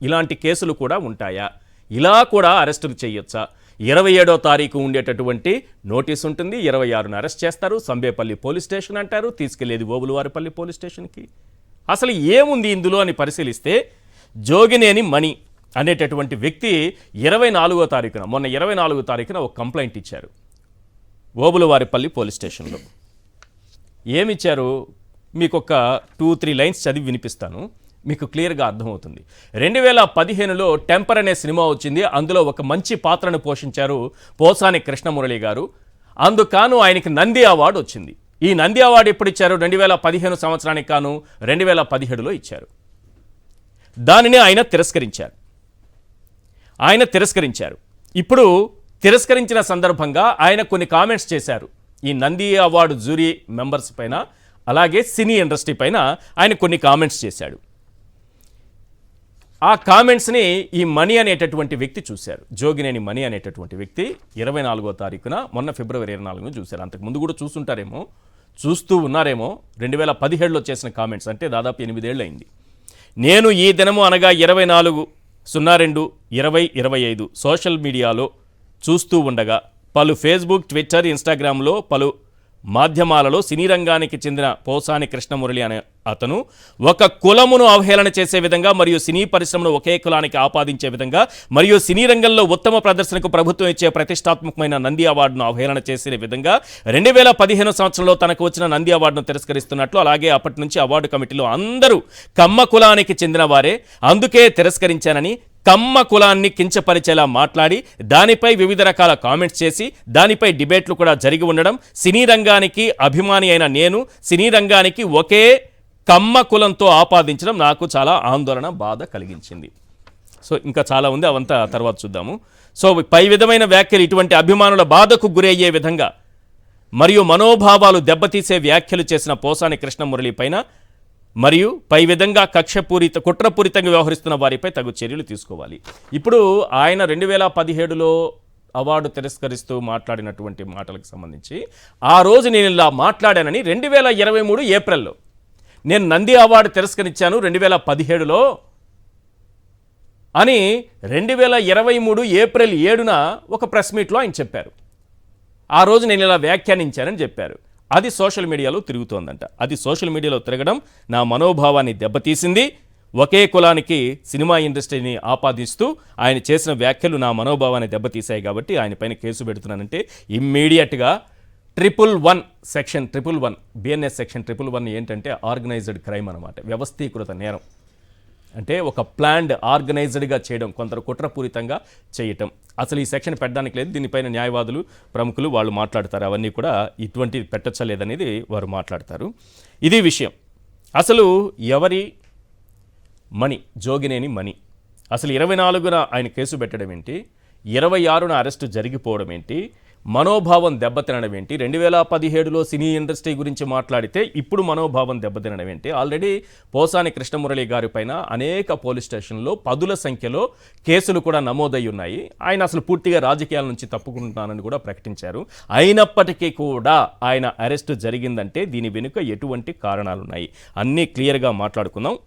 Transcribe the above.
ఇలాంటి కేసులు కూడా ఉంటాయా? ఇలా కూడా అరెస్టులు చేయొచ్చా? 27వ తారీఖు ఉండేటటువంటి నోటీస్ ఉంటుంది, 26న అరెస్ట్ చేస్తారు, సంబేపల్లి పోలీస్ స్టేషన్ అంటారు, తీసుకెళ్లేది ఓబులవారిపల్లి పోలీస్ స్టేషన్కి. అసలు ఏముంది ఇందులో అని పరిశీలిస్తే జోగినేని మణి అనేటటువంటి వ్యక్తి 24వ తారీఖున మొన్న 24వ తారీఖున ఒక కంప్లైంట్ ఇచ్చారు ఓబులవారిపల్లి పోలీస్ స్టేషన్లో. ఏమిచ్చారు మీకు ఒక 2-3 లైన్స్ చదివి వినిపిస్తాను, మీకు క్లియర్గా అర్థమవుతుంది. 2015లో టెంపర్ అనే సినిమా వచ్చింది. అందులో ఒక మంచి పాత్రను పోషించారు పోసాని కృష్ణమురళి గారు. అందుకాను ఆయనకి నంది అవార్డు వచ్చింది. ఈ నంది అవార్డు ఎప్పుడు ఇచ్చారు? 2015 సంవత్సరానికి కాను 2017లో ఇచ్చారు. దానిని ఆయన తిరస్కరించారు. ఇప్పుడు తిరస్కరించిన సందర్భంగా ఆయన కొన్ని కామెంట్స్ చేశారు ఈ నంది అవార్డు జ్యూరీ మెంబర్స్ పైన, అలాగే సినీ ఇండస్ట్రీ పైన ఆయన కొన్ని కామెంట్స్ చేశాడు. ఆ కామెంట్స్ని ఈ మణి అనేటటువంటి వ్యక్తి చూశారు. జోగినేని మణి అనేటటువంటి వ్యక్తి 24వ తారీఖున మొన్న ఫిబ్రవరి 24న చూశారు. అంతకుముందు కూడా చూస్తూ ఉన్నారేమో. 2017లో చేసిన కామెంట్స్ అంటే దాదాపు 8 ఏళ్ళు అయింది. నేను ఈ దినము అనగా 24/02/2025 సోషల్ మీడియాలో చూస్తూ ఉండగా పలు ఫేస్బుక్, ట్విట్టర్, ఇన్స్టాగ్రామ్లో పలు మాధ్యమాలలో సినీ రంగానికి చెందిన పోసాని కృష్ణమురళి అనే అతను ఒక కులమును అవహేళన చేసే విధంగా మరియు సినీ పరిశ్రమను ఒకే కులానికి ఆపాదించే విధంగా మరియు సినీ రంగంలో ఉత్తమ ప్రదర్శనకు ప్రభుత్వం ఇచ్చే ప్రతిష్టాత్మకమైన నంది అవార్డును అవహేళన చేసే విధంగా 2015 సంవత్సరంలో తనకు వచ్చిన నంది అవార్డును తిరస్కరిస్తున్నట్లు, అలాగే అప్పటి నుంచి అవార్డు కమిటీలో అందరూ కమ్మ కులానికి చెందిన వారే, అందుకే తిరస్కరించానని కమ్మ కులాన్ని కించపరిచేలా మాట్లాడి దానిపై వివిధ రకాల కామెంట్స్ చేసి దానిపై డిబేట్లు కూడా జరిగి ఉండడం, సినీ రంగానికి అభిమాని అయిన నేను సినీ రంగానికి ఒకే కమ్మ కులంతో ఆపాదించడం నాకు చాలా ఆందోళన, బాధ కలిగించింది. సో ఇంకా చాలా ఉంది, అవంతా తర్వాత చూద్దాము. సో పై విధమైన వ్యాఖ్యలు ఇటువంటి అభిమానుల బాధకు గురయ్యే విధంగా మరియు మనోభావాలు దెబ్బతీసే వ్యాఖ్యలు చేసిన పోసాని కృష్ణమురళి పైన మరియు పై విధంగా కుట్రపూరితంగా వ్యవహరిస్తున్న వారిపై తగు చర్యలు తీసుకోవాలి. ఇప్పుడు ఆయన 2017లో అవార్డు తిరస్కరిస్తూ మాట్లాడినటువంటి మాటలకు సంబంధించి ఆ రోజు నేను ఇలా మాట్లాడానని 2023 ఏప్రిల్లో నేను నంది అవార్డు తిరస్కరించాను 2017లో అని 2023 ఏప్రిల్ 7న ఒక ప్రెస్ మీట్లో ఆయన చెప్పారు. ఆ రోజు నేను ఇలా వ్యాఖ్యానించానని చెప్పారు. అది సోషల్ మీడియాలో తిరుగుతోందంట. అది సోషల్ మీడియాలో తిరగడం నా మనోభావాన్ని దెబ్బతీసింది. ఒకే కులానికి సినిమా ఇండస్ట్రీని ఆపాదిస్తూ ఆయన చేసిన వ్యాఖ్యలు నా మనోభావాన్ని దెబ్బతీశాయి కాబట్టి ఆయన పైన కేసు పెడుతున్నానంటే ఇమ్మీడియట్గా 111 సెక్షన్ 111 బిఎన్ఎస్ సెక్షన్ 111 ఏంటంటే ఆర్గనైజ్డ్ క్రైమ్ అన్నమాట, వ్యవస్థీకృత నేరం. అంటే ఒక ప్లాన్డ్ ఆర్గనైజ్డ్గా చేయడం, కొందరు కుట్రపూరితంగా చేయటం. అసలు ఈ సెక్షన్ పెట్టడానికి లేదు. దీనిపైన న్యాయవాదులు, ప్రముఖులు వాళ్ళు మాట్లాడతారు. అవన్నీ కూడా ఇటువంటి పెట్టచ్చా లేదనేది వారు మాట్లాడతారు. ఇది విషయం. అసలు ఎవరి మణి? జోగినేని మణి. అసలు 24న ఆయన కేసు పెట్టడం ఏంటి? 26న అరెస్టు జరిగిపోవడం ఏంటి? మనోభావం దెబ్బతినడం ఏంటి? 2017లో సినీ ఇండస్ట్రీ గురించి మాట్లాడితే ఇప్పుడు మనోభావం దెబ్బతినడం ఏంటి? ఆల్రెడీ పోసాని కృష్ణమురళి గారి పైన అనేక పోలీస్ స్టేషన్లో పదుల సంఖ్యలో కేసులు కూడా నమోదై ఉన్నాయి. ఆయన అసలు పూర్తిగా రాజకీయాల నుంచి తప్పుకుంటున్నానని కూడా ప్రకటించారు. అయినప్పటికీ కూడా ఆయన అరెస్టు జరిగిందంటే దీని వెనుక ఎటువంటి కారణాలున్నాయి అన్నీ క్లియర్గా మాట్లాడుకుందాం.